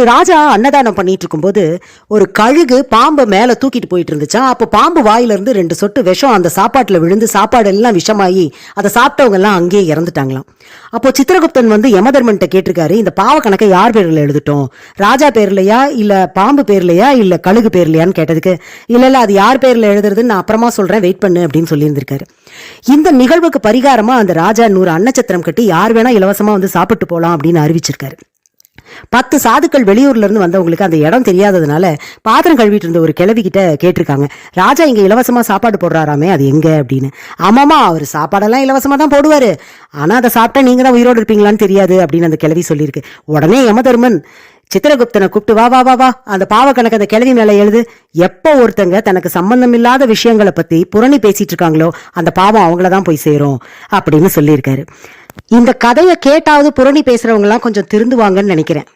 ஒரு ராஜா அன்னதானம் பண்ணிட்டு இருக்கும்போது ஒரு கழுகு பாம்பை மேல தூக்கிட்டு போயிட்டு இருந்துச்சா. அப்போ பாம்பு வாயில இருந்து 2 சொட்டு விஷம் அந்த சாப்பாட்டுல விழுந்து சாப்பாடு எல்லாம் விஷமாயி அதை சாப்பிட்டவங்க எல்லாம் அங்கேயே இறந்துட்டாங்களாம். அப்போ சித்திரகுப்தன் வந்து யமதர்மன்ட்ட கேட்டிருக்காரு, இந்த பாவ கணக்கை யார் பேர்ல எழுதட்டும், ராஜா பேர்லயா இல்ல பாம்பு பேர்லயா இல்ல கழுகு பேர்லயான்னு கேட்டதுக்கு, இல்ல அது யார் பேர்ல எழுதுறதுன்னு நான் அப்புறமா சொல்றேன், வெயிட் பண்ணு அப்படின்னு சொல்லியிருந்திருக்காரு. இந்த நிகழ்வுக்கு பரிகாரமா அந்த ராஜா 100 அன்னச்சத்திரம் கட்டி யார் வேணா இலவசமா வந்து சாப்பிட்டு போலாம் அப்படின்னு அறிவிச்சிருக்காரு. 10 சாதுக்கள் வெளியூர்ல இருந்து வந்தவங்களுக்கு அந்த இடம் தெரியாததுனால பாத்திரம் கழுவிட்டு இருந்த ஒரு கிழவி கிட்ட கேட்டிருக்காங்க, ராஜா இங்க இலவசமா சாப்பாடு போடுறாராமே, அது எங்க அப்படின்னு. ஆமாமா, அவர் சாப்பாடெல்லாம் இலவசமா தான் போடுவாரு, ஆனா அதை சாப்பிட்டா நீங்க தான் உயிரோடு இருப்பீங்களான்னு தெரியாது அப்படின்னு அந்த கிழவி சொல்லியிருக்கு. உடனே யமதர்மன் சித்திரகுப்தனை கூப்பிட்டு, வா வா வா வா, அந்த பாவ கணக்கு அந்த கிழவி மேல எழுது. எப்போ ஒருத்தங்க தனக்கு சம்பந்தம் இல்லாத விஷயங்களை பத்தி புரணி பேசிட்டு இருக்காங்களோ அந்த பாவம் அவங்களதான் போய் சேரும் அப்படின்னு சொல்லியிருக்காரு. இந்த கதையை கேட்டாவது புரணி பேசுறவங்க எல்லாம் கொஞ்சம் திருந்துவாங்கன்னு நினைக்கிறேன்.